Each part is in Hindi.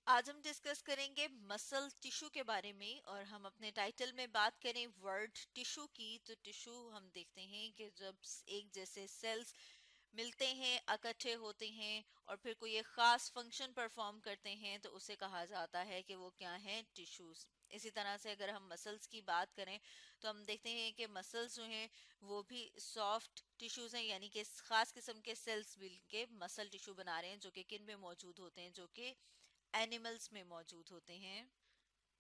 आज हम डिस्कस करेंगे मसल टिश्यू के बारे में और हम अपने टाइटल में बात करें वर्ड टिश्यू की। तो टिश्यू हम देखते हैं कि जब एक जैसे सेल्स मिलते हैं, इकट्ठे होते हैं और फिर कोई एक खास फंक्शन परफॉर्म करते हैं तो उसे कहा जाता है कि वो क्या है, टिश्यूज। इसी तरह से अगर हम मसल्स की बात करें तो हम देखते हैं कि मसल्स जो हैं वो भी सॉफ्ट टिश्यूज हैं, यानी कि खास किस्म के सेल्स मिलके मसल टिश्यू बना रहे हैं जो कि किन में मौजूद होते हैं, जो कि एनिमल्स में मौजूद होते हैं,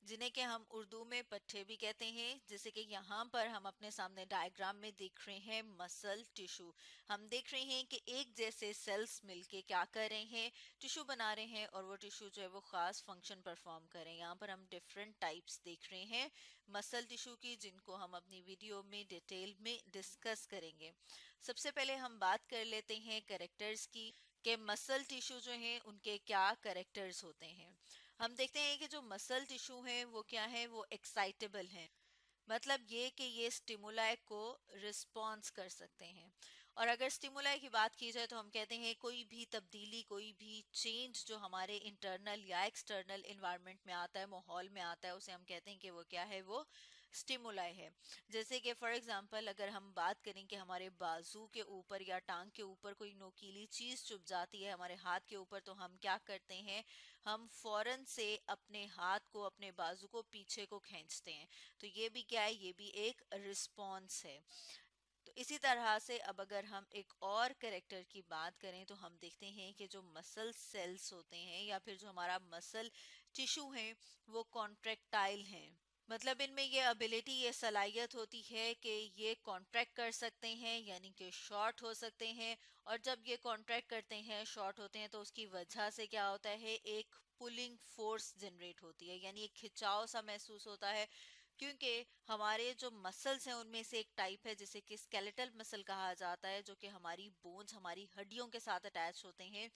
जिन्हें कि हम उर्दू में पट्ठे भी कहते हैं। जैसे कि यहाँ पर हम अपने सामने डायग्राम में देख रहे हैं मसल टिश्यू। हम देख रहे हैं कि एक जैसे सेल्स मिलके क्या कर रहे हैं, टिश्यू बना रहे हैं और वो टिश्यू जो है वो खास फंक्शन परफॉर्म कर रहे हैं। यहाँ पर हम डिफरेंट टाइप्स देख रहे हैं मसल टिश्यू की, जिनको हम अपनी वीडियो में डिटेल में डिस्कस करेंगे। सबसे पहले हम बात कर लेते हैं कैरेक्टर्स की, कि मसल टिश्यू जो हैं उनके क्या कैरेक्टर्स होते हैं। हम देखते हैं कि जो मसल टिश्यू हैं वो क्या है, वो एक्साइटेबल हैं। मतलब ये कि ये स्टिमुलाई को रिस्पॉन्स कर सकते हैं। और अगर स्टिमुलाई की बात की जाए तो हम कहते हैं कोई भी तब्दीली, कोई भी चेंज जो हमारे इंटरनल या एक्सटर्नल इन्वायरमेंट में आता है, माहौल में आता है, उसे हम कहते हैं कि वो क्या है, वो स्टिमुलाई है। जैसे कि फॉर एग्जांपल अगर हम बात करें कि हमारे बाजू के ऊपर या टांग के ऊपर कोई नोकीली चीज चुभ जाती है हमारे हाथ के ऊपर, तो हम क्या करते हैं, हम फौरन से अपने हाथ को, अपने बाजू को पीछे को खींचते हैं। तो ये भी क्या है, ये भी एक रिस्पॉन्स है। तो इसी तरह से अब अगर हम एक और कैरेक्टर की बात करें तो हम देखते हैं कि जो मसल सेल्स होते हैं या फिर जो हमारा मसल टिश्यू है वो कॉन्ट्रेक्टाइल हैं। मतलब इनमें ये एबिलिटी, ये सलाहियत होती है कि ये कॉन्ट्रैक्ट कर सकते हैं, यानी कि शॉर्ट हो सकते हैं। और जब ये कॉन्ट्रैक्ट करते हैं, शॉर्ट होते हैं, तो उसकी वजह से क्या होता है, एक पुलिंग फोर्स जनरेट होती है, यानी एक खिंचाव सा महसूस होता है। क्योंकि हमारे जो मसल्स हैं उनमें से एक टाइप है जिसे कि स्केलेटल मसल कहा जाता है, जो कि हमारी बोन्स, हमारी हड्डियों के साथ अटैच होते हैं।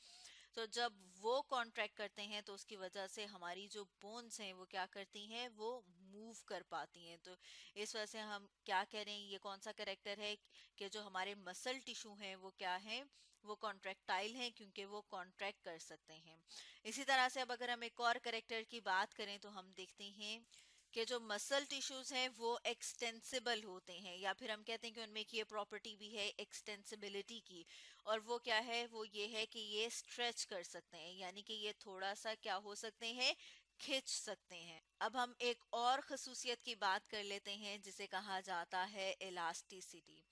तो जब वो कॉन्ट्रैक्ट करते हैं तो उसकी वजह से हमारी जो बोन्स हैं वो क्या करती हैं, वो मूव कर पाती हैं। तो इस वजह से हम क्या कह रहे हैं, ये कौन सा करेक्टर है कि जो हमारे मसल टिश्यू हैं वो क्या है, वो कॉन्ट्रैक्टाइल हैं, क्योंकि वो कॉन्ट्रैक्ट कर सकते हैं। इसी तरह से अब अगर हम एक और करेक्टर की बात करें तो हम देखते हैं कि जो मसल टिश्यूज हैं वो एक्सटेंसिबल होते हैं, या फिर हम कहते हैं कि उनमें एक ये प्रॉपर्टी भी है एक्सटेंसिबिलिटी की। और वो क्या है, वो ये है कि ये स्ट्रेच कर सकते हैं, यानी कि ये थोड़ा सा क्या हो सकते हैं, खिंच सकते हैं। अब हम एक और खसूसियत की बात कर लेते हैं जिसे कहा जाता है इलास्टिसिटी।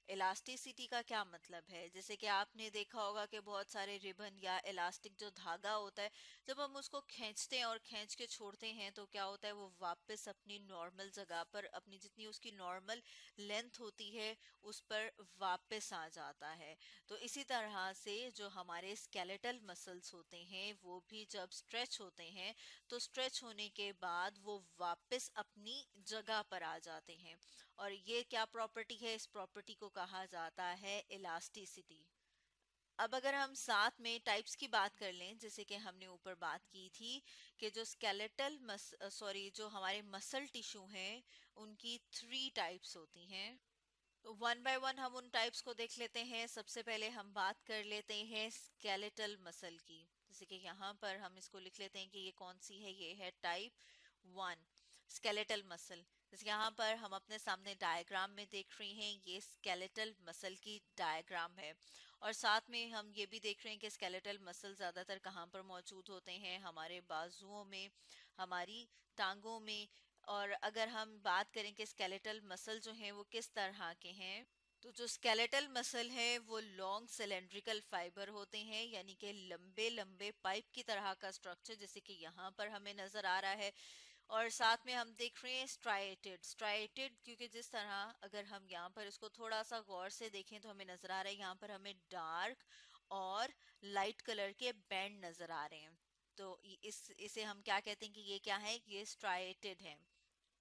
इलास्टिसिटी का क्या मतलब है, जैसे कि आपने देखा होगा कि बहुत सारे रिबन या इलास्टिक जो धागा होता है, जब हम उसको खींचते हैं और खींच के छोड़ते हैं तो क्या होता है, वो वापस अपनी नॉर्मल जगह पर, अपनी जितनी उसकी नॉर्मल लेंथ होती है उस पर वापस आ जाता है। तो इसी तरह से जो हमारे स्केलेटल मसल्स होते हैं वो भी जब स्ट्रेच होते हैं तो स्ट्रेच होने के बाद वो वापस अपनी जगह पर आ जाते हैं। और ये क्या प्रॉपर्टी है, इस प्रॉपर्टी को कहा जाता है इलास्टिसिटी। अब अगर हम साथ में टाइप्स की बात कर लें, जैसे कि हमने ऊपर बात की थी कि जो स्केलेटल सॉरी, जो हमारे मसल टिश्यू हैं उनकी 3 टाइप्स होती हैं। तो वन बाय वन हम उन टाइप्स को देख लेते हैं। सबसे पहले हम बात कर लेते हैं स्केलेटल मसल की। जैसे कि यहाँ पर हम इसको लिख लेते हैं कि ये कौन सी है, ये है टाइप 1 स्केलेटल मसल। जैसे यहाँ पर हम अपने सामने डायग्राम में देख रहे हैं, ये स्केलेटल मसल की डायग्राम है। और साथ में हम ये भी देख रहे हैं कि स्केलेटल मसल ज्यादातर कहाँ पर मौजूद होते हैं, हमारे बाजुओं में, हमारी टांगों में। और अगर हम बात करें कि स्केलेटल मसल जो हैं वो किस तरह के हैं, तो जो स्केलेटल मसल है वो लॉन्ग सिलेंड्रिकल फाइबर होते हैं, यानी कि लंबे लंबे पाइप की तरह का स्ट्रक्चर, जैसे कि यहाँ पर हमें नजर आ रहा है। और साथ में हम देख रहे हैं स्ट्राइटेड, स्ट्राइटेड क्योंकि जिस तरह अगर हम यहाँ पर इसको थोड़ा सा गौर से देखें तो हमें नजर आ रहा है, यहाँ पर हमें डार्क और लाइट कलर के बैंड नजर आ रहे हैं। तो इसे हम क्या कहते हैं कि ये क्या है, ये स्ट्राइटेड है।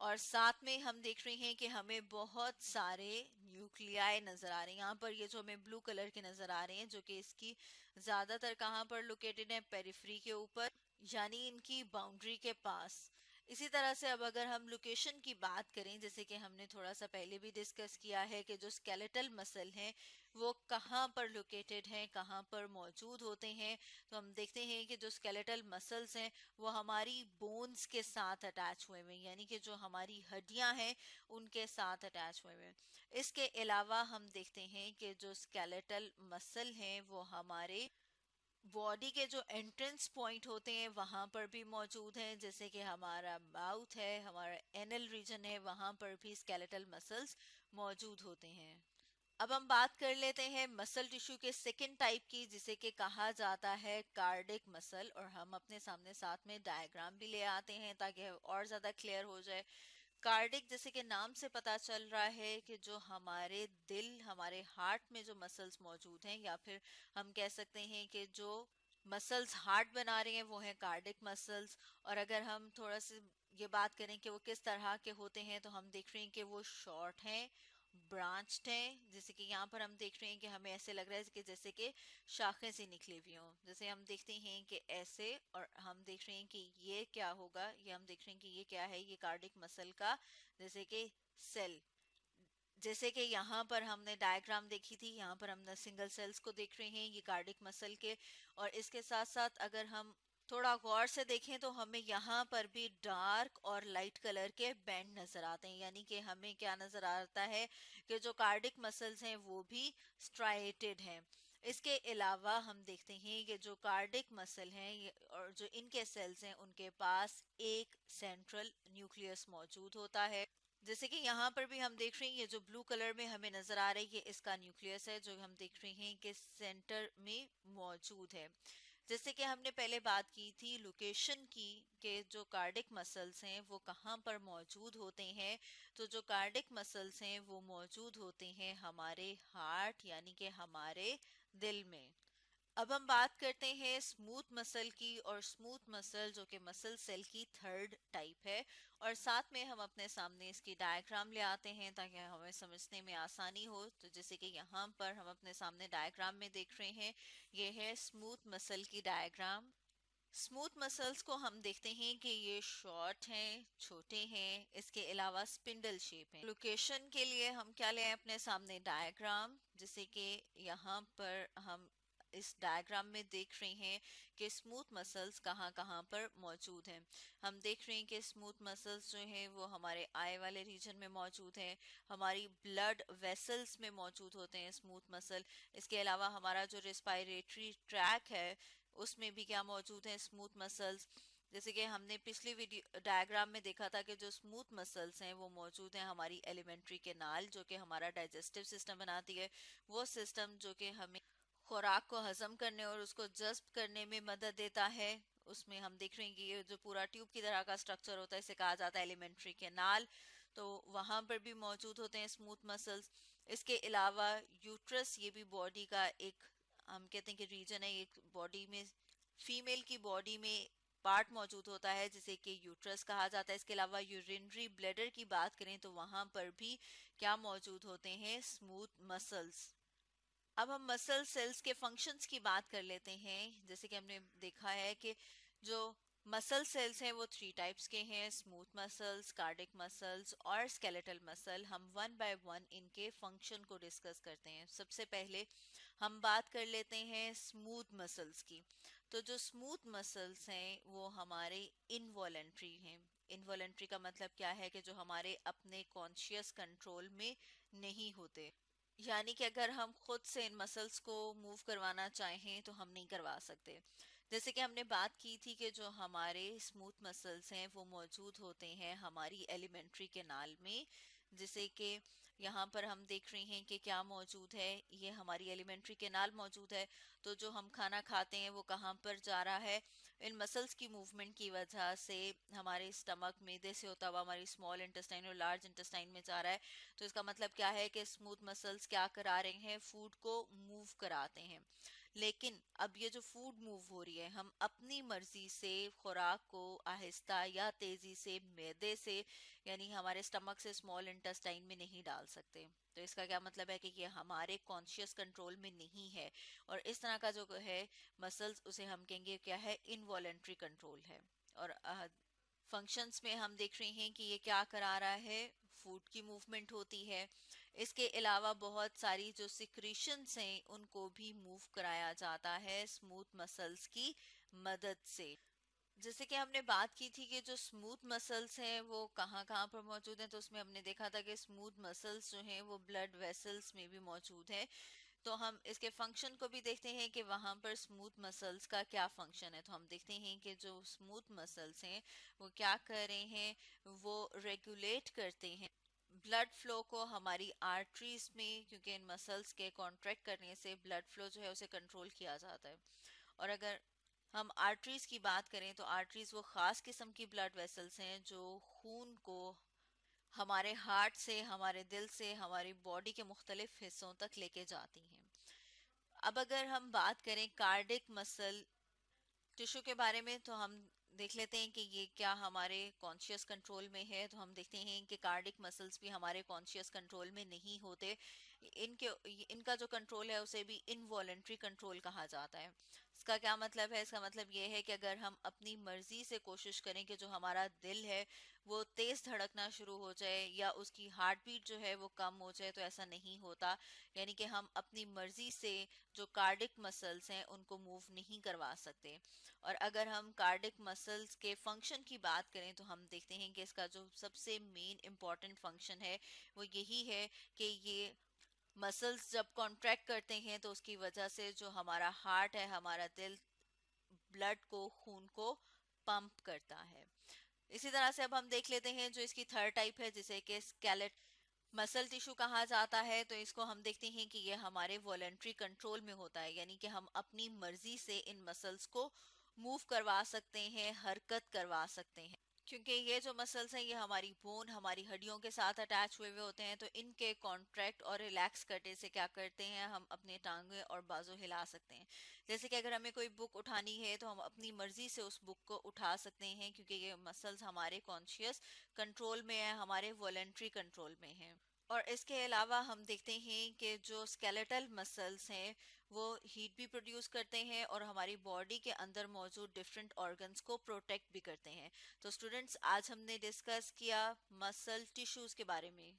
और साथ में हम देख रहे हैं कि हमें बहुत सारे न्यूक्लियाई नजर आ रहे हैं। यहाँ पर ये जो हमें ब्लू कलर के नजर आ रहे हैं, जो कि इसकी ज्यादातर कहाँ पर लोकेटेड है, पेरिफेरी के ऊपर, यानी इनकी बाउंड्री के पास। इसी तरह से अब अगर हम लोकेशन की बात करें, जैसे कि हमने थोड़ा सा पहले भी डिस्कस किया है कि जो स्केलेटल मसल हैं वो कहाँ पर लोकेटेड हैं, कहाँ पर मौजूद होते हैं, तो हम देखते हैं कि जो स्केलेटल मसल्स हैं वो हमारी बोन्स के साथ अटैच हुए हुए हैं, यानी कि जो हमारी हड्डियां हैं उनके साथ अटैच हुए हुए हैं। इसके अलावा हम देखते हैं कि जो स्केलेटल मसल हैं वो हमारे बॉडी के जो एंट्रेंस पॉइंट होते हैं वहां पर भी मौजूद हैं, जैसे कि हमारा माउथ है, हमारा एनल रीजन है, वहां पर भी स्केलेटल मसल्स मौजूद होते हैं। अब हम बात कर लेते हैं मसल टिश्यू के सेकंड टाइप की, जिसे कि कहा जाता है कार्डिक मसल, और हम अपने सामने साथ में डायग्राम भी ले आते हैं ताकि और ज़्यादा क्लियर हो जाए। कार्डिक, जैसे कि नाम से पता चल रहा है कि जो हमारे दिल, हमारे हार्ट में जो मसल्स मौजूद हैं, या फिर हम कह सकते हैं कि जो मसल्स हार्ट बना रहे हैं वो हैं कार्डिक मसल्स। और अगर हम थोड़ा सा ये बात करें कि वो किस तरह के होते हैं, तो हम देख रहे हैं कि वो शॉर्ट हैं, ब्रांच्ड हैं, जैसे कि यहाँ पर हम देख रहे हैं कि हमें ऐसे लग रहा है कि जैसे कि शाखें से निकली हुई हों, जैसे हम देखते हैं कि ऐसे, और हम देख रहे हैं कि ये क्या होगा, ये हम देख रहे हैं कि ये क्या है, ये कार्डिक मसल का जैसे कि सेल, जैसे कि यहाँ पर हमने डायग्राम देखी थी, यहाँ पर हम सिंगल सेल्स को देख रहे हैं ये कार्डिक मसल के। और इसके साथ साथ अगर हम थोड़ा गौर से देखें तो हमें यहाँ पर भी डार्क और लाइट कलर के बैंड नजर आते हैं, यानी कि हमें क्या नजर आता है कि जो कार्डिक मसल्स हैं वो भी स्ट्राइटेड हैं। इसके अलावा हम देखते हैं कि जो कार्डिक मसल हैं और जो इनके सेल्स हैं उनके पास एक सेंट्रल न्यूक्लियस मौजूद होता है, जैसे कि यहाँ पर भी हम देख रहे हैं, ये जो ब्लू कलर में हमें नजर आ रही है ये इसका न्यूक्लियस है, जो हम देख रहे हैं कि सेंटर में मौजूद है। जैसे कि हमने पहले बात की थी लोकेशन की, कि जो कार्डिक मसल्स हैं वो कहाँ पर मौजूद होते हैं, तो जो कार्डिक मसल्स हैं वो मौजूद होते हैं हमारे हार्ट, यानी कि हमारे दिल में। अब हम बात करते हैं स्मूथ मसल की, और स्मूथ मसल जो कि मसल सेल की थर्ड टाइप है, और साथ में हम अपने सामने इसकी डायग्राम ले आते हैं ताकि हमें समझने में आसानी हो। तो जैसे कि यहाँ पर हम अपने सामने डायग्राम में देख रहे हैं, ये है स्मूथ मसल की डायग्राम। स्मूथ मसल्स को हम देखते हैं कि ये शॉर्ट हैं, छोटे हैं, इसके अलावा स्पिंडल शेप है। लोकेशन के लिए हम क्या ले आए अपने सामने डायग्राम, जैसे कि यहाँ पर हम इस डायग्राम में देख रहे हैं कि स्मूथ मसल्स कहाँ कहाँ पर मौजूद हैं। हम देख रहे हैं कि स्मूथ मसल्स जो हैं वो हमारे आई वाले रीजन में मौजूद हैं, हमारी ब्लड वेसल्स में मौजूद होते हैं स्मूथ मसल। इसके अलावा हमारा जो रेस्पिरेटरी ट्रैक है उसमें भी क्या मौजूद है, स्मूथ मसल्स। जैसे कि हमने पिछली वीडियो डायग्राम में देखा था कि जो स्मूथ मसल्स हैं वो मौजूद हैं हमारी एलिमेंट्री केनाल, जो कि हमारा डाइजेस्टिव सिस्टम बनाती है, वो सिस्टम जो कि हमें खुराक को हजम करने और उसको जज्ब करने में मदद देता है। उसमें हम देख रहे हैं कि ये जो पूरा ट्यूब की तरह का स्ट्रक्चर होता है इसे कहा जाता है एलिमेंट्री केनाल, तो वहां पर भी मौजूद होते हैं स्मूथ मसल्स। इसके अलावा यूट्रस, ये भी बॉडी का एक, हम कहते हैं कि रीजन है, एक बॉडी में, फीमेल की बॉडी में पार्ट मौजूद होता है जिसे कि यूट्रस कहा जाता है। इसके अलावा यूरिनरी ब्लैडर की बात करें तो वहां पर भी क्या मौजूद होते हैं, स्मूथ मसल्स। अब हम मसल सेल्स के फंक्शंस की बात कर लेते हैं। जैसे कि हमने देखा है कि जो मसल सेल्स हैं वो थ्री टाइप्स के हैं, स्मूथ मसल्स, कार्डिक मसल्स और स्केलेटल मसल। हम वन बाय वन इनके फंक्शन को डिस्कस करते हैं। सबसे पहले हम बात कर लेते हैं स्मूथ मसल्स की। तो जो स्मूथ मसल्स हैं वो हमारे इनवॉलेंट्री हैं। इनवॉलेंट्री का मतलब क्या है कि जो हमारे अपने कॉन्शियस कंट्रोल में नहीं होते, यानी कि अगर हम खुद से इन मसल्स को मूव करवाना चाहें तो हम नहीं करवा सकते। जैसे कि हमने बात की थी कि जो हमारे स्मूथ मसल्स हैं वो मौजूद होते हैं हमारी एलिमेंट्री केनाल में, जैसे कि यहाँ पर हम देख रहे हैं कि क्या मौजूद है, ये हमारी एलिमेंट्री केनाल मौजूद है। तो जो हम खाना खाते हैं वो कहाँ पर जा रहा है, इन मसल्स की मूवमेंट की वजह से हमारे स्टमक, मैदे से होता हुआ हमारी स्मॉल इंटेस्टाइन और लार्ज इंटेस्टाइन में जा रहा है। तो इसका मतलब क्या है कि स्मूथ मसल्स क्या करा रहे हैं, फूड को मूव कराते हैं। लेकिन अब ये जो फूड मूव हो रही है, हम अपनी मर्जी से खुराक को आहिस्ता या तेजी से मैदे से, यानी हमारे स्टमक से स्मॉल इंटेस्टाइन में नहीं डाल सकते। तो इसका क्या मतलब है कि ये हमारे कॉन्शियस कंट्रोल में नहीं है, और इस तरह का जो है मसल्स, उसे हम कहेंगे क्या है, इनवॉलेंट्री कंट्रोल है। और फंक्शंस में हम देख रहे हैं कि ये क्या करा रहा है, फूड की मूवमेंट होती है। इसके अलावा बहुत सारी जो सिक्रीशंस हैं उनको भी मूव कराया जाता है स्मूथ मसल्स की मदद से। जैसे कि हमने बात की थी कि जो स्मूथ मसल्स हैं वो कहाँ कहाँ पर मौजूद हैं, तो उसमें हमने देखा था कि स्मूथ मसल्स जो हैं वो ब्लड वेसल्स में भी मौजूद है। तो हम इसके फंक्शन को भी देखते हैं कि वहां पर स्मूथ मसल्स का क्या फंक्शन है। तो हम देखते हैं कि जो स्मूथ मसल्स हैं वो क्या कर रहे हैं, वो रेगुलेट करते हैं ब्लड फ्लो को हमारी आर्टरीज में, क्योंकि इन मसल्स के कॉन्ट्रैक्ट करने से ब्लड फ्लो जो है उसे कंट्रोल किया जाता है। और अगर हम आर्टरीज की बात करें तो आर्टरीज वो खास किस्म की ब्लड वेसल्स हैं जो खून को हमारे हार्ट से, हमारे दिल से, हमारी बॉडी के मुख्तलिफ हिस्सों तक लेके जाती हैं। अब अगर हम बात करें कार्डिक मसल टिश्यू के बारे में, तो हम देख लेते हैं कि ये क्या हमारे कॉन्शियस कंट्रोल में है। तो हम देखते हैं कि कार्डिक मसल्स भी हमारे कॉन्शियस कंट्रोल में नहीं होते। इनके इनका जो कंट्रोल है उसे भी इनवॉलेंट्री कंट्रोल कहा जाता है। इसका क्या मतलब है? इसका मतलब ये है कि अगर हम अपनी मर्जी से कोशिश करें कि जो हमारा दिल है वो तेज धड़कना शुरू हो जाए या उसकी हार्ट बीट जो है वो कम हो जाए, तो ऐसा नहीं होता। यानी कि हम अपनी मर्जी से जो कार्डिक मसल्स हैं उनको मूव नहीं करवा सकते। और अगर हम कार्डिक मसल्स के फंक्शन की बात करें तो हम देखते हैं कि इसका जो सबसे मेन इम्पॉर्टेंट फंक्शन है वो यही है कि ये मसल्स जब कॉन्ट्रैक्ट करते हैं तो उसकी वजह से जो हमारा हार्ट है, हमारा दिल, ब्लड को, खून को पंप करता है। इसी तरह से अब हम देख लेते हैं जो इसकी थर्ड टाइप है जिसे कि स्केलेट मसल टिश्यू कहा जाता है। तो इसको हम देखते हैं कि ये हमारे वॉलेंट्री कंट्रोल में होता है, यानी कि हम अपनी मर्जी से इन मसल्स को मूव करवा सकते हैं, हरकत करवा सकते हैं। क्योंकि ये जो मसल्स हैं ये हमारी बोन, हमारी हड्डियों के साथ अटैच हुए हुए होते हैं, तो इनके कॉन्ट्रैक्ट और रिलैक्स करने से क्या करते हैं, हम अपने टांगे और बाजू हिला सकते हैं। जैसे कि अगर हमें कोई बुक उठानी है तो हम अपनी मर्जी से उस बुक को उठा सकते हैं, क्योंकि ये मसल्स हमारे कॉन्शियस कंट्रोल में है, हमारे वॉलेंट्री कंट्रोल में है। और इसके अलावा हम देखते हैं कि जो स्केलेटल मसल्स हैं वो हीट भी प्रोड्यूस करते हैं और हमारी बॉडी के अंदर मौजूद डिफरेंट ऑर्गन्स को प्रोटेक्ट भी करते हैं। तो स्टूडेंट्स, आज हमने डिस्कस किया मसल टिश्यूज के बारे में।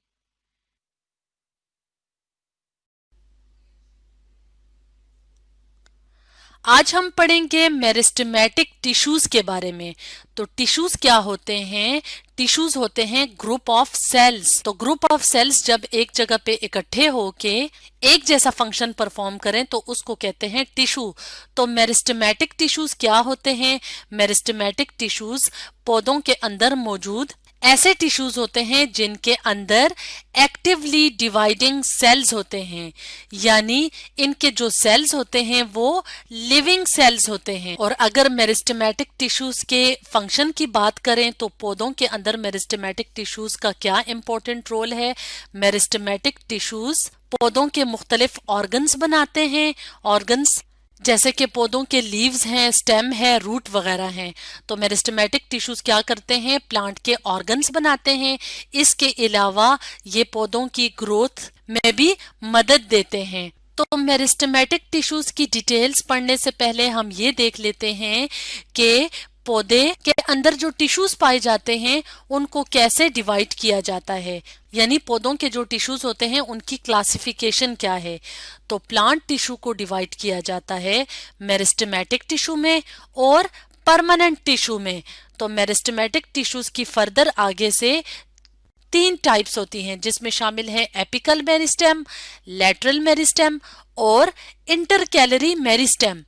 आज हम पढ़ेंगे मेरिस्टेमेटिक टिश्यूज के बारे में। तो टिश्यूज क्या होते हैं? टिश्यूज होते हैं ग्रुप ऑफ सेल्स। तो ग्रुप ऑफ सेल्स जब एक जगह पे इकट्ठे होके एक जैसा फंक्शन परफॉर्म करें तो उसको कहते हैं टिश्यू। तो मेरिस्टेमेटिक टिश्यूज क्या होते हैं? मेरिस्टेमेटिक टिश्यूज पौधों के अंदर मौजूद ऐसे टिश्यूज होते हैं जिनके अंदर एक्टिवली डिवाइडिंग सेल्स होते हैं, यानी इनके जो सेल्स होते हैं वो लिविंग सेल्स होते हैं। और अगर मेरिस्टेमेटिक टिश्यूज के फंक्शन की बात करें तो पौधों के अंदर मेरिस्टेमेटिक टिश्यूज का क्या इंपॉर्टेंट रोल है? मेरिस्टेमेटिक टिश्यूज पौधों के मुख्तलिफ ऑर्गन्स बनाते हैं। ऑर्गन्स जैसे कि पौधों के लीव्स हैं, स्टेम है, रूट वगैरह हैं। तो मेरिस्टेमेटिक टिश्यूज क्या करते हैं? प्लांट के ऑर्गन्स बनाते हैं। इसके अलावा ये पौधों की ग्रोथ में भी मदद देते हैं। तो मेरिस्टेमेटिक टिश्यूज की डिटेल्स पढ़ने से पहले हम ये देख लेते हैं कि पौधे के अंदर जो टिश्यूज पाए जाते हैं उनको कैसे डिवाइड किया जाता है, यानी पौधों के जो टिश्यूज होते हैं उनकी क्लासिफिकेशन क्या है। तो प्लांट टिश्यू को डिवाइड किया जाता है मेरिस्टेमेटिक टिश्यू में और परमानेंट टिश्यू में। तो मेरिस्टेमेटिक टिश्यूज की फर्दर आगे से तीन टाइप्स होती हैं, जिसमें शामिल है एपिकल मेरिस्टेम, लेटरल मेरिस्टेम और इंटरकैलरी मेरिस्टेम।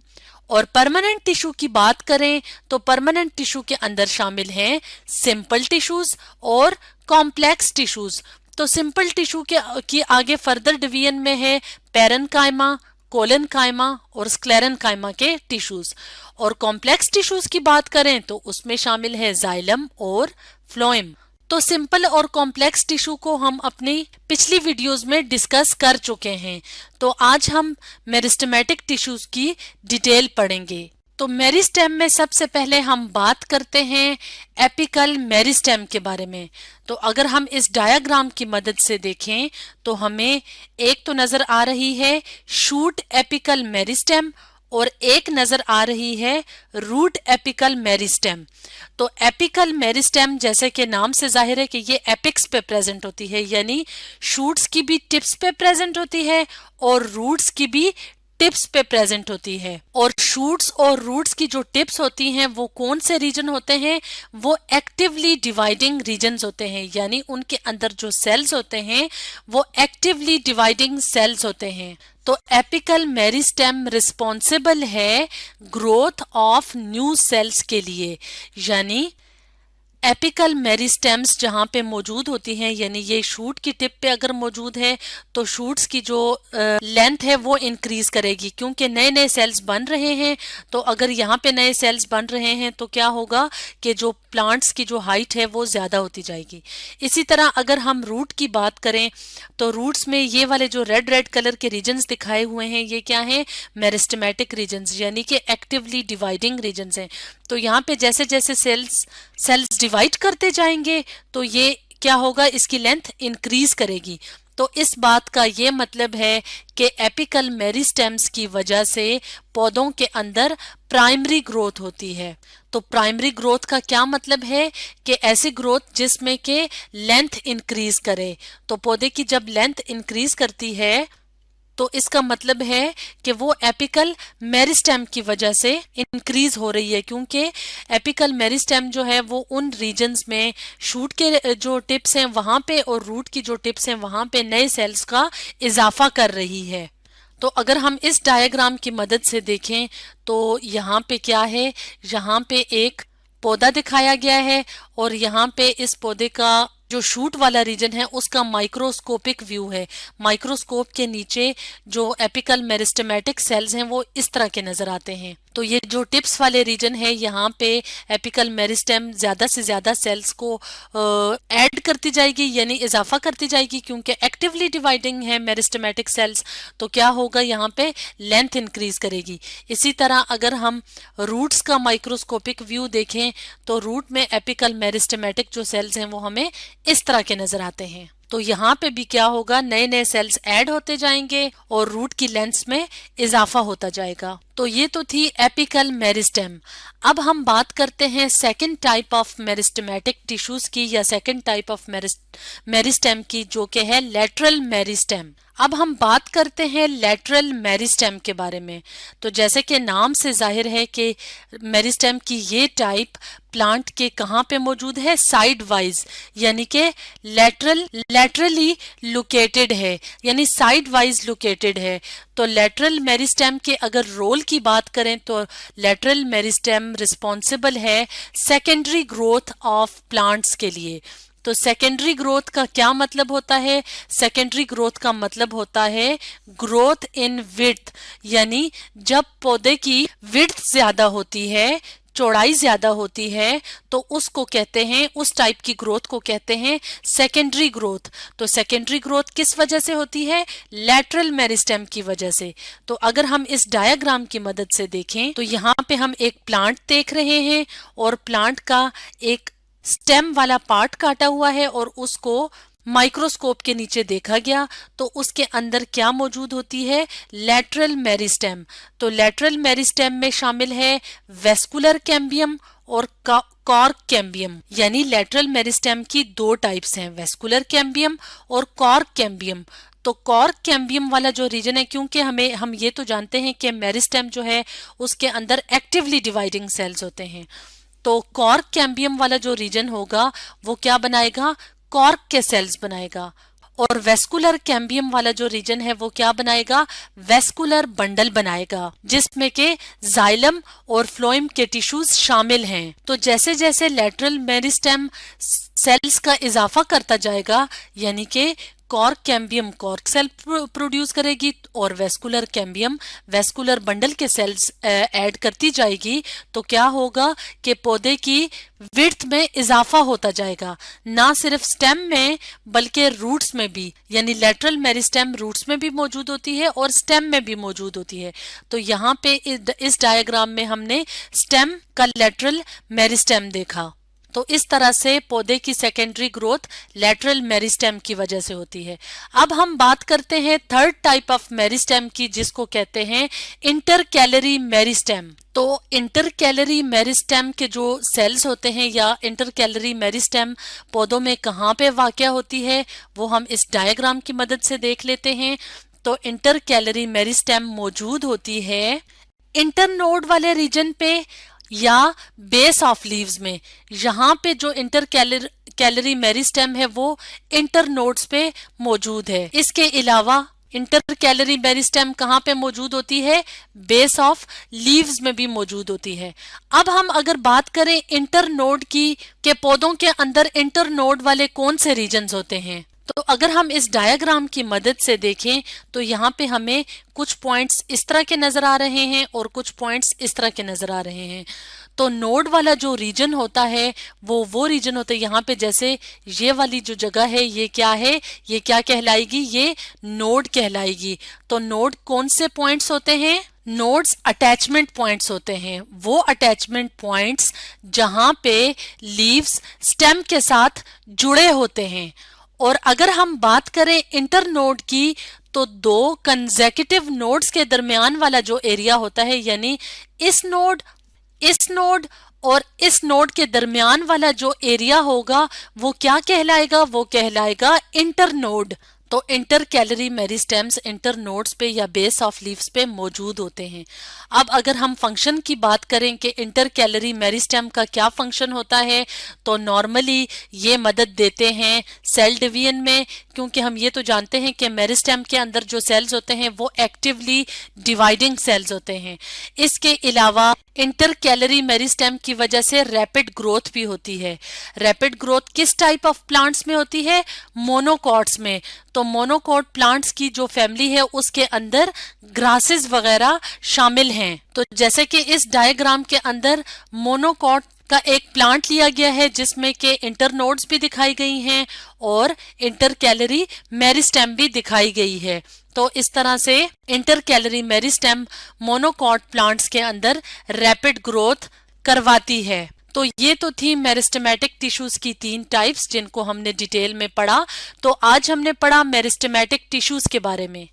और परमानेंट टिश्यू की बात करें तो परमानेंट टिश्यू के अंदर शामिल हैं सिंपल टिश्यूज और कॉम्प्लेक्स टिश्यूज। तो सिंपल टिश्यू के की आगे फर्दर डिवीजन में है पेरेन्काइमा, कोलेनकाइमा और स्क्लेरेनकाइमा के टिश्यूज। और कॉम्प्लेक्स टिश्यूज की बात करें तो उसमें शामिल है जाइलम और फ्लोएम। तो सिंपल और कॉम्प्लेक्स टिश्यू को हम अपनी पिछली वीडियोस में डिस्कस कर चुके हैं। तो आज हम मेरिस्टेमेटिक टिश्यूज की डिटेल पढ़ेंगे। तो मेरिस्टेम में सबसे पहले हम बात करते हैं एपिकल मेरिस्टेम के बारे में। तो अगर हम इस डायग्राम की मदद से देखें तो हमें एक तो नजर आ रही है शूट एपिकल मेरिस्टेम और एक नजर आ रही है रूट एपिकल मेरिस्टेम। तो एपिकल मेरिस्टेम जैसे कि नाम से जाहिर है कि ये एपिक्स पे प्रेजेंट होती है, यानी शूट्स की भी टिप्स पे प्रेजेंट होती है और रूट्स की भी टिप्स पे प्रेजेंट होती है। और शूट्स और रूट्स की जो टिप्स होती हैं वो कौन से रीजन होते हैं, वो एक्टिवली डिवाइडिंग रीजन्स होते हैं, यानी उनके अंदर जो सेल्स होते हैं वो एक्टिवली डिवाइडिंग सेल्स होते हैं। तो एपिकल मेरिस्टेम रिस्पॉन्सिबल है ग्रोथ ऑफ न्यू सेल्स के लिए, यानी एपिकल मेरिस्टेम्स जहाँ पे मौजूद होती हैं, यानी ये शूट की टिप पे अगर मौजूद है तो शूट्स की जो लेंथ है वो इंक्रीज करेगी, क्योंकि नए नए सेल्स बन रहे हैं। तो अगर यहाँ पे नए सेल्स बन रहे हैं तो क्या होगा कि जो प्लांट्स की जो हाइट है वो ज्यादा होती जाएगी। इसी तरह अगर हम रूट की बात करें तो रूट्स में ये वाले जो रेड रेड कलर के रीजन्स दिखाए हुए हैं ये क्या है, मेरिस्टेमेटिक रीजन्स, यानी कि एक्टिवली डिवाइडिंग रीजन्स हैं। तो यहाँ पे जैसे जैसे सेल्स डिवाइड करते जाएंगे तो ये क्या होगा, इसकी लेंथ इंक्रीज करेगी। तो इस बात का ये मतलब है कि एपिकल मेरिस्टेम्स की वजह से पौधों के अंदर प्राइमरी ग्रोथ होती है। तो प्राइमरी ग्रोथ का क्या मतलब है कि ऐसी ग्रोथ जिसमें के लेंथ इंक्रीज करे। तो पौधे की जब लेंथ इंक्रीज करती है तो इसका मतलब है कि वो एपिकल मेरिस्टेम की वजह से इंक्रीज हो रही है, क्योंकि एपिकल मेरिस्टेम जो है वो उन रीजन्स में शूट के जो टिप्स हैं वहां पे और रूट की जो टिप्स हैं वहां पे नए सेल्स का इजाफा कर रही है। तो अगर हम इस डायग्राम की मदद से देखें तो यहाँ पे क्या है, यहाँ पे एक पौधा दिखाया गया है और यहाँ पे इस पौधे का जो शूट वाला रीजन है उसका माइक्रोस्कोपिक व्यू है। माइक्रोस्कोप के नीचे जो एपिकल मेरिस्टेमेटिक सेल्स हैं वो इस तरह के नजर आते हैं। तो ये जो टिप्स वाले रीजन है यहाँ पे एपिकल मेरिस्टेम ज्यादा से ज्यादा सेल्स को ऐड करती जाएगी, यानी इजाफा करती जाएगी, क्योंकि एक्टिवली डिवाइडिंग है मेरिस्टेमेटिक सेल्स। तो क्या होगा, यहाँ पे लेंथ इंक्रीज करेगी। इसी तरह अगर हम रूट्स का माइक्रोस्कोपिक व्यू देखें तो रूट में एपिकल मेरिस्टेमेटिक जो सेल्स हैं वो हमें इस तरह के नजर आते हैं। तो यहाँ पे भी क्या होगा, नए नए सेल्स ऐड होते जाएंगे और रूट की लेंथ में इजाफा होता जाएगा। तो ये तो थी एपिकल मेरिस्टेम। अब हम बात करते हैं second type of meristematic tissues की, या सेकंड टाइप ऑफ मेरिस्टेम की, जो कि है लेटरल मेरिस्टेम। अब हम बात करते हैं लेटरल मेरिस्टेम के बारे में। तो जैसे कि नाम से जाहिर है कि मेरिस्टेम की ये टाइप प्लांट के कहाँ पे मौजूद है, साइड वाइज, यानी कि लेटरली लोकेटेड है, यानी साइड वाइज लोकेटेड है। तो लेटरल मेरिस्टेम के अगर रोल की बात करें तो लेटरल मेरिस्टेम रिस्पॉन्सिबल है सेकेंडरी ग्रोथ ऑफ प्लांट्स के लिए। तो सेकेंडरी ग्रोथ का क्या मतलब होता है, सेकेंडरी ग्रोथ का मतलब होता है ग्रोथ इन विड्थ, यानी जब पौधे की विड्थ ज्यादा होती है, चौड़ाई ज्यादा होती है, तो उसको कहते हैं, उस टाइप की ग्रोथ को कहते हैं सेकेंडरी ग्रोथ। तो सेकेंडरी ग्रोथ किस वजह से होती है, लेटरल मेरिस्टेम की वजह से। तो अगर हम इस डायग्राम की मदद से देखें तो यहाँ पे हम एक प्लांट देख रहे हैं और प्लांट का एक स्टेम वाला पार्ट काटा हुआ है और उसको माइक्रोस्कोप के नीचे देखा गया तो उसके अंदर क्या मौजूद होती है, लेटरल मेरिस्टेम। तो लेटरल मेरिस्टेम में शामिल है वेस्कुलर कैम्बियम और कॉर्क कैम्बियम, यानी लेटरल मेरिस्टेम की दो टाइप्स हैं, वेस्कुलर कैम्बियम और कॉर्क कैम्बियम। तो कॉर्क कैम्बियम वाला जो रीजन है, क्योंकि हम ये तो जानते हैं कि मेरिस्टेम जो है उसके अंदर एक्टिवली डिवाइडिंग सेल्स होते हैं, तो कॉर्क कैम्बियम वाला जो रीजन होगा वो क्या बनाएगा, कॉर्क के सेल्स बनाएगा। और वेस्कुलर कैम्बियम वाला जो रीजन है वो क्या बनाएगा, वेस्कुलर बंडल बनाएगा, जिसमें के जाइलम और फ्लोएम के टिश्यूज शामिल हैं। तो जैसे जैसे लेटरल मेरिस्टेम सेल्स का इजाफा करता जाएगा, यानी कि cork cambium cork cell produce करेगी और वेस्कुलर कैम्बियम वेस्कुलर बंडल के सेल्स ऐड करती जाएगी, तो क्या होगा कि पौधे की विड्थ में इजाफा होता जाएगा, ना सिर्फ स्टेम में बल्कि रूट्स में भी, यानी लेटरल मेरिस्टेम रूट्स में भी मौजूद होती है और स्टेम में भी मौजूद होती है। तो यहाँ पे इस डायग्राम में हमने स्टेम का लेटरल मेरिस्टेम देखा। तो इस तरह से पौधे की सेकेंडरी ग्रोथ लैटरल मेरिस्टेम की वजह से होती है। अब हम बात करते हैं थर्ड टाइप ऑफ मेरिस्टेम की, जिसको कहते हैं इंटरकैलरी मेरिस्टेम। तो इंटरकैलरी मेरिस्टेम के जो सेल्स होते हैं या इंटरकैलरी मेरिस्टेम पौधों में कहाँ पे वाक़या होती है वो हम इस डायग्राम की मदद से देख लेते हैं। तो इंटरकैलरी मेरिस्टेम मौजूद होती है इंटरनोड वाले रीजन पे या बेस ऑफ लीव्स में। यहाँ पे जो इंटरकैलरी मेरिस्टेम है वो इंटरनोड्स पे मौजूद है। इसके अलावा इंटरकैलरी मेरिस्टेम कहाँ पे मौजूद होती है? बेस ऑफ लीव्स में भी मौजूद होती है। अब हम अगर बात करें इंटरनोड की, के पौधों के अंदर इंटरनोड वाले कौन से रीजन्स होते हैं, तो अगर हम इस डायग्राम की मदद से देखें तो यहाँ पे हमें कुछ पॉइंट्स इस तरह के नजर आ रहे हैं और कुछ पॉइंट्स इस तरह के नजर आ रहे हैं। तो नोड वाला जो रीजन होता है वो रीजन होता है यहाँ पे, जैसे ये वाली जो जगह है ये क्या है, ये क्या कहलाएगी? ये नोड कहलाएगी। तो नोड कौन से पॉइंट्स होते हैं? नोड्स अटैचमेंट पॉइंट्स होते हैं, वो अटैचमेंट पॉइंट्स जहां पे लीव्स स्टेम के साथ जुड़े होते हैं। और अगर हम बात करें इंटरनोड की तो दो कंसेक्यूटिव नोड्स के दरमियान वाला जो एरिया होता है, यानी इस नोड और इस नोड के दरमियान वाला जो एरिया होगा वो क्या कहलाएगा? वो कहलाएगा इंटरनोड। तो इंटरकैलरी मेरिस्टेम्स इंटरनोड्स पे या बेस ऑफ लीव्स पे मौजूद होते हैं। अब अगर हम फंक्शन की बात करें कि इंटरकैलरी मेरिस्टेम का क्या फंक्शन होता है, तो नॉर्मली ये मदद देते हैं सेल डिवीजन में, क्योंकि हम ये तो जानते हैं कि मेरिस्टेम के अंदर जो सेल्स होते हैं वो एक्टिवली डिवाइडिंग सेल्स होते हैं। इसके अलावा इंटरकैलरी मेरिस्टेम की वजह से रैपिड ग्रोथ भी होती है। रैपिड ग्रोथ किस टाइप ऑफ प्लांट्स में होती है? मोनोकॉट्स में। तो मोनोकॉट प्लांट्स की जो फैमिली है उसके अंदर ग्रासेस वगैरह शामिल हैं। तो जैसे कि इस डायग्राम के अंदर मोनोकॉट का एक प्लांट लिया गया है जिसमें के इंटरनोड्स भी दिखाई गई हैं और इंटरकैलरी मेरिस्टेम भी दिखाई गई है। तो इस तरह से इंटरकैलरी मेरिस्टेम मोनोकॉट प्लांट्स के अंदर रैपिड ग्रोथ करवाती है। तो ये तो थी मेरिस्टेमेटिक टिश्यूज की 3 टाइप्स जिनको हमने डिटेल में पढ़ा। तो आज हमने पढ़ा मेरिस्टेमेटिक टिश्यूज के बारे में।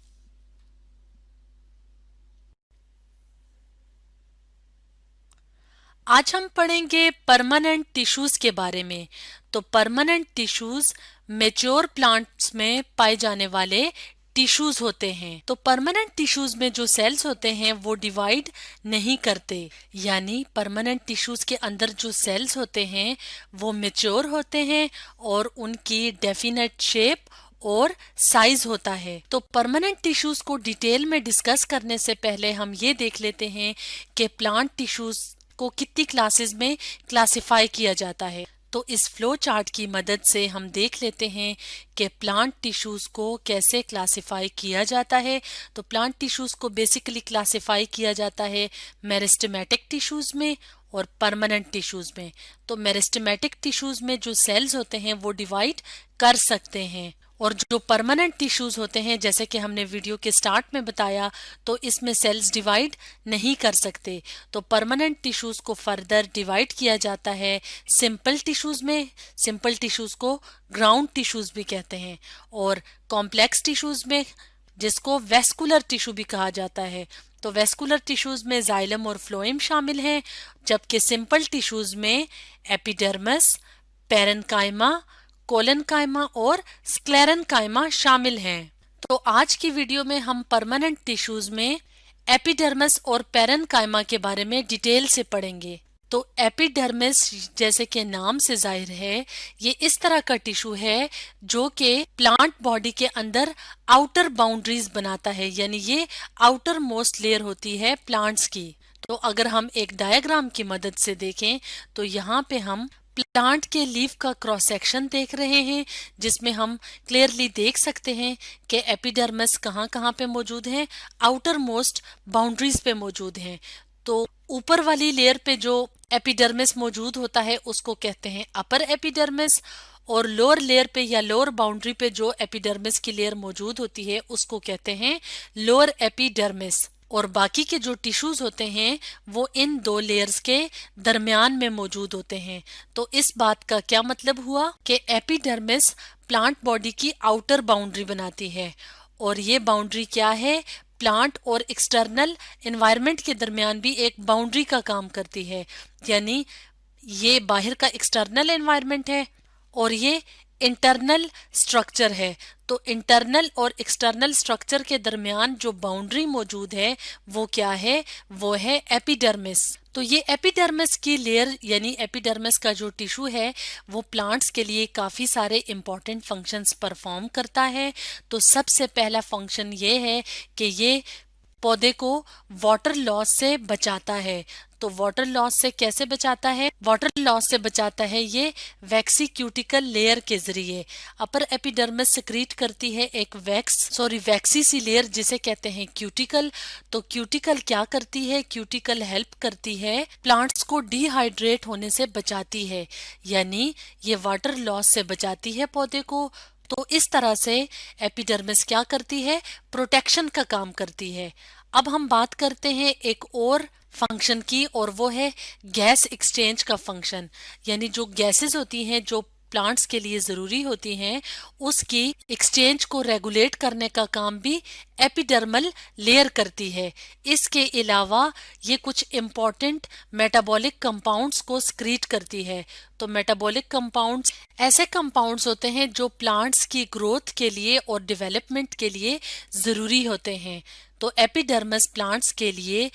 आज हम पढ़ेंगे परमानेंट टिश्यूज के बारे में। तो परमानेंट टिश्यूज मैच्योर प्लांट्स में पाए जाने वाले टिश्यूज होते हैं। तो परमानेंट टिश्यूज में जो सेल्स होते हैं वो डिवाइड नहीं करते, यानी परमानेंट टिश्यूज के अंदर जो सेल्स होते हैं वो मैच्योर होते हैं और उनकी डेफिनेट शेप और साइज होता है। तो परमानेंट टिश्यूज को डिटेल में डिस्कस करने से पहले हम ये देख लेते हैं कि प्लांट टिश्यूज को कितनी क्लासेस में क्लासिफाई किया जाता है। तो इस फ्लो चार्ट की मदद से हम देख लेते हैं कि प्लांट टिश्यूज को कैसे क्लासिफाई किया जाता है। तो प्लांट टिश्यूज को बेसिकली क्लासिफाई किया जाता है मेरिस्टेमेटिक टिश्यूज में और परमानेंट टिश्यूज में। तो मेरिस्टेमेटिक टिश्यूज में जो सेल्स होते हैं वो डिवाइड कर सकते हैं और जो परमानेंट टिश्यूज होते हैं, जैसे कि हमने वीडियो के स्टार्ट में बताया, तो इसमें सेल्स डिवाइड नहीं कर सकते। तो परमानेंट टिश्यूज को फर्दर डिवाइड किया जाता है सिंपल टिश्यूज में। सिंपल टिश्यूज को ग्राउंड टिश्यूज भी कहते हैं, और कॉम्प्लेक्स टिश्यूज में, जिसको वेस्कुलर टिश्यू भी कहा जाता है। तो वेस्कुलर टिश्यूज में जाइलम और फ्लोएम शामिल हैं, जबकि सिंपल टिश्यूज में एपिडर्मिस, पेरेन्काइमा, कोलेनकाइमा और स्क्लेरेनकाइमा शामिल हैं। तो आज की वीडियो में हम परमानेंट टिश्यूज में एपिडर्मिस और पेरेन्काइमा के बारे में डिटेल से पढ़ेंगे। तो एपिडर्मिस, जैसे कि नाम से जाहिर है, ये इस तरह का टिश्यू है जो कि प्लांट बॉडी के अंदर आउटर बाउंड्रीज बनाता है, यानी ये आउटर मोस्ट लेयर होती है प्लांट्स की। तो अगर हम एक डायग्राम की मदद से देखें तो यहाँ पे हम प्लांट के लीफ का क्रॉस सेक्शन देख रहे हैं, जिसमें हम क्लियरली देख सकते हैं कि एपिडर्मिस कहाँ कहाँ पे मौजूद है, आउटर मोस्ट बाउंड्रीज पे मौजूद हैं। तो ऊपर वाली लेयर पे जो एपिडर्मिस मौजूद होता है उसको कहते हैं अपर एपिडर्मिस, और लोअर लेयर पे या लोअर बाउंड्री पे जो एपिडर्मिस की लेयर मौजूद होती है उसको कहते हैं लोअर एपिडर्मिस। और बाकी के जो टिश्यूज होते हैं वो इन दो लेयर्स के दरमियान में मौजूद होते हैं। तो इस बात का क्या मतलब हुआ कि एपिडर्मिस प्लांट बॉडी की आउटर बाउंड्री बनाती है और ये बाउंड्री क्या है, प्लांट और एक्सटर्नल एनवायरनमेंट के दरमियान भी एक बाउंड्री का काम करती है। यानी ये बाहर का एक्सटर्नल एनवायरनमेंट है और ये इंटरनल स्ट्रक्चर है। तो इंटरनल और एक्सटर्नल स्ट्रक्चर के दरमियान जो बाउंड्री मौजूद है वो क्या है, वो है एपिडर्मिस। तो ये एपिडर्मिस की लेयर यानी एपिडर्मिस का जो टिश्यू है वो प्लांट्स के लिए काफ़ी सारे इंपॉर्टेंट फंक्शंस परफॉर्म करता है। तो सबसे पहला फंक्शन ये है कि ये पौधे को वाटर लॉस से बचाता है। तो वाटर लॉस से कैसे बचाता है, वाटर लॉस से बचाता है ये वैक्सी क्यूटिकल लेयर के जरिए। अपर एपिडर्मिस सिक्रीट करती है एक वैक्सी सी लेयर जिसे कहते हैं क्यूटिकल। तो क्यूटिकल क्या करती है, क्यूटिकल हेल्प करती है प्लांट्स को डिहाइड्रेट होने से बचाती है, यानी ये वाटर लॉस से बचाती है पौधे को। तो इस तरह से एपिडर्मिस क्या करती है, प्रोटेक्शन का काम करती है। अब हम बात करते हैं एक और फंक्शन की और वो है गैस एक्सचेंज का फंक्शन। यानी जो गैसेस होती हैं जो प्लांट्स के लिए जरूरी होती हैं उसकी एक्सचेंज को रेगुलेट करने का काम भी एपिडर्मल लेयर करती है। इसके अलावा ये कुछ इम्पॉर्टेंट मेटाबॉलिक कंपाउंड्स को स्क्रीट करती है। तो मेटाबॉलिक कंपाउंड्स ऐसे कंपाउंड्स होते हैं जो प्लांट्स की ग्रोथ के लिए और डेवलपमेंट के लिए जरूरी होते हैं। तो एपिडर्मिस प्लांट्स के लिए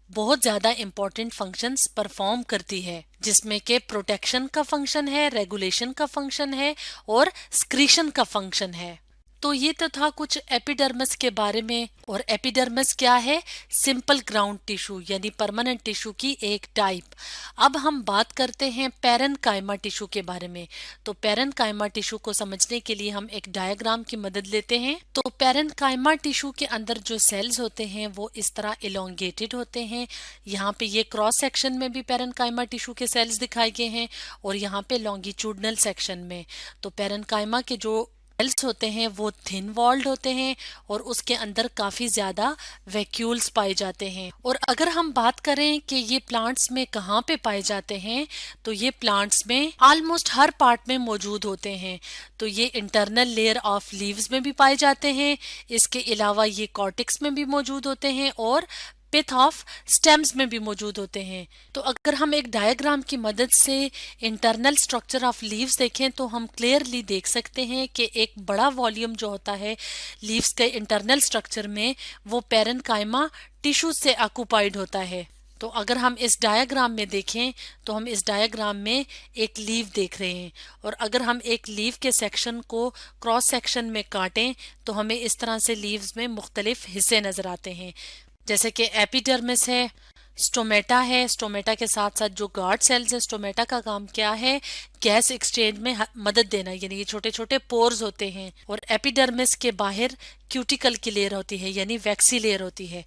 बहुत ज्यादा इंपॉर्टेंट फंक्शंस परफॉर्म करती है, जिसमें के प्रोटेक्शन का फंक्शन है, रेगुलेशन का फंक्शन है और स्क्रीशन का फंक्शन है। तो ये तो था कुछ एपिडर्मिस के बारे में। और एपिडर्मिस क्या है, सिंपल ग्राउंड टिश्यू यानी परमानेंट टिश्यू की एक टाइप। अब हम बात करते हैं पैरेनकाइमा टिश्यू के बारे में। तो पैरेनकाइमा टिश्यू को समझने के लिए हम एक डायग्राम की मदद लेते हैं। तो पैरेनकाइमा टिश्यू के अंदर जो सेल्स होते हैं वो इस तरह इलोंगेटेड होते हैं। यहाँ पे ये क्रॉस सेक्शन में भी पैरेनकाइमा टिश्यू के सेल्स दिखाए गए हैं और यहाँ पे लॉन्गिट्यूडनल सेक्शन में। तो पैरेनकाइमा के जो सेल्स होते हैं वो थिन वॉल्ड होते हैं और उसके अंदर काफी ज्यादा वैक्यूल्स पाए जाते हैं। और अगर हम बात करें कि ये प्लांट्स में कहाँ पे पाए जाते हैं, तो ये प्लांट्स में ऑलमोस्ट हर पार्ट में मौजूद होते हैं। तो ये इंटरनल लेयर ऑफ लीव्स में भी पाए जाते हैं, इसके अलावा ये कॉर्टेक्स में भी मौजूद होते हैं और पिथ ऑफ स्टेम्स में भी मौजूद होते हैं। तो अगर हम एक डायग्राम की मदद से इंटरनल स्ट्रक्चर ऑफ लीव्स देखें तो हम क्लियरली देख सकते हैं कि एक बड़ा वॉल्यूम जो होता है लीव्स के इंटरनल स्ट्रक्चर में वो पैरेनकाइमा टिश्यू से ऑक्युपाइड होता है। तो अगर हम इस डायग्राम में देखें तो हम इस डायग्राम में एक लीव देख रहे हैं और अगर हम एक लीव के सेक्शन को क्रॉस सेक्शन में काटें तो हमें इस तरह से लीव्स में मुख्तलिफ हिस्से नजर आते हैं, जैसे कि एपिडर्मिस है, स्टोमेटा है। स्टोमेटा के साथ साथ जो गार्ड सेल्स है, स्टोमेटा का काम क्या है, गैस एक्सचेंज में मदद देना, यानी ये छोटे छोटे पोर्स होते हैं। और एपिडर्मिस के बाहर क्यूटिकल की लेयर होती है यानी वैक्सी लेयर होती है।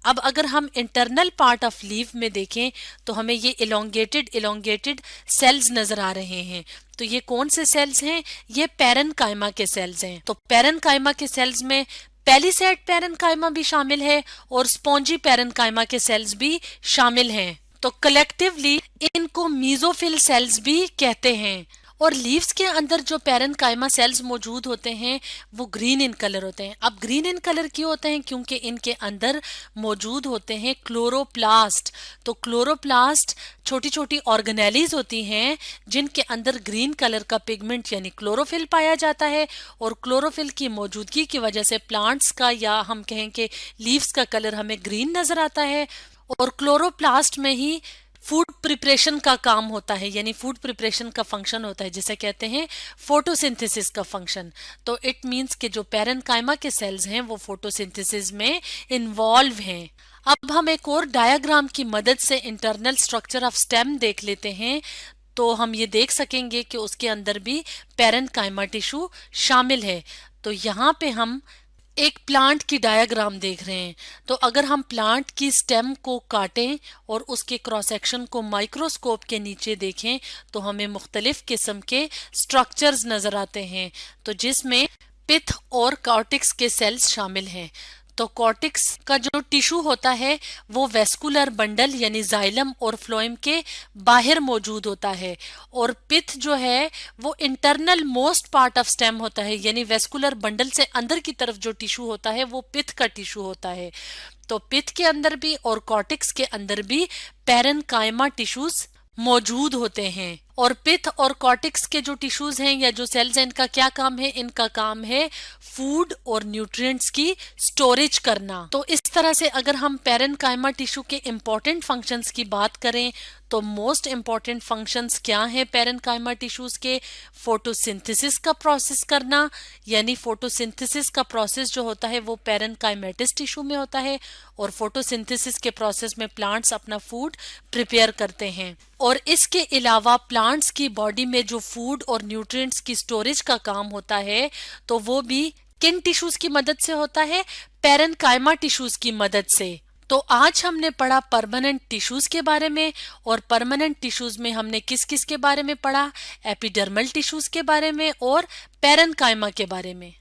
अब अगर हम इंटरनल पार्ट ऑफ लीव में देखें तो हमें ये इलोंगेटेड सेल्स नजर आ रहे हैं। तो ये कौन से सेल्स हैं, ये पैरेनकाइमा के सेल्स हैं। तो पैरेनकाइमा के सेल्स में पेलिसेड पैरेनकाइमा भी शामिल है और स्पॉन्जी पैरेनकाइमा के सेल्स भी शामिल हैं। तो कलेक्टिवली इनको मीजोफिल सेल्स भी कहते हैं। और लीव्स के अंदर जो पैरेनकाइमा सेल्स मौजूद होते हैं वो ग्रीन इन कलर होते हैं। अब ग्रीन इन कलर क्यों होते हैं, क्योंकि इनके अंदर मौजूद होते हैं क्लोरोप्लास्ट। तो क्लोरोप्लास्ट छोटी छोटी ऑर्गेनेलीज होती हैं जिनके अंदर ग्रीन कलर का पिगमेंट यानी क्लोरोफिल पाया जाता है और क्लोरोफिल की मौजूदगी की वजह से प्लांट्स का या हम कहें कि लीव्स का कलर हमें ग्रीन नजर आता है। और क्लोरोप्लास्ट में ही फूड प्रिपरेशन का काम होता है, यानी फूड प्रिपरेशन का फंक्शन होता है जिसे कहते हैं फोटोसिंथेसिस का फंक्शन। तो इट मींस कि जो पैरेनकाइमा के सेल्स हैं वो फोटोसिंथेसिस में इन्वॉल्व हैं। अब हम एक और डायग्राम की मदद से इंटरनल स्ट्रक्चर ऑफ स्टेम देख लेते हैं तो हम ये देख सकेंगे कि उसके अंदर भी पैरेनकाइमा टिश्यू शामिल है। तो यहाँ पे हम एक प्लांट की डायग्राम देख रहे हैं। तो अगर हम प्लांट की स्टेम को काटें और उसके क्रॉस सेक्शन को माइक्रोस्कोप के नीचे देखें तो हमें मुख्तलिफ किस्म के स्ट्रक्चर्स नजर आते हैं, तो जिसमें पिथ और कॉर्टेक्स के सेल्स शामिल हैं। तो कॉर्टेक्स का जो टिश्यू होता है वो वेस्कुलर बंडल यानी जाइलम और फ्लोएम के बाहर मौजूद होता है, और पिथ जो है वो internal most part of stem होता है, यानी वेस्कुलर बंडल से अंदर की तरफ जो टिश्यू होता है वो पिथ का टिश्यू होता है। तो पिथ के अंदर भी और कॉर्टेक्स के अंदर भी पैरेन्काइमा टिश्यूज मौजूद होते हैं। और पिथ और कॉर्टेक्स के जो टिश्यूज हैं या जो सेल्स हैं, इनका क्या काम है? इनका काम है फूड और न्यूट्रिएंट्स की स्टोरेज करना। तो इस तरह से अगर हम पैरेन्काइमा टिश्यू के इंपॉर्टेंट फंक्शंस की बात करें तो मोस्ट इंपॉर्टेंट फंक्शंस क्या हैं पैरेन्काइमा टिश्यूज के? फोटोसिंथेसिस का प्रोसेस करना, यानी फोटोसिंथेसिस का प्रोसेस जो होता है वो पैरेन्काइमेटिस टिश्यू में होता है, और फोटोसिंथेसिस के प्रोसेस में प्लांट्स अपना फूड प्रिपेयर करते हैं। और इसके अलावा प्लांट्स की बॉडी में जो फूड और न्यूट्रिएंट्स की स्टोरेज का काम होता है तो वो भी किन टिश्यूज की मदद से होता है? पैरेन्काइमा टिश्यूज की मदद से। तो आज हमने पढ़ा परमानेंट टिश्यूज के बारे में, और परमानेंट टिश्यूज में हमने किस किस के बारे में पढ़ा? एपिडर्मल टिश्यूज के बारे में और पैरेन्काइमा के बारे में।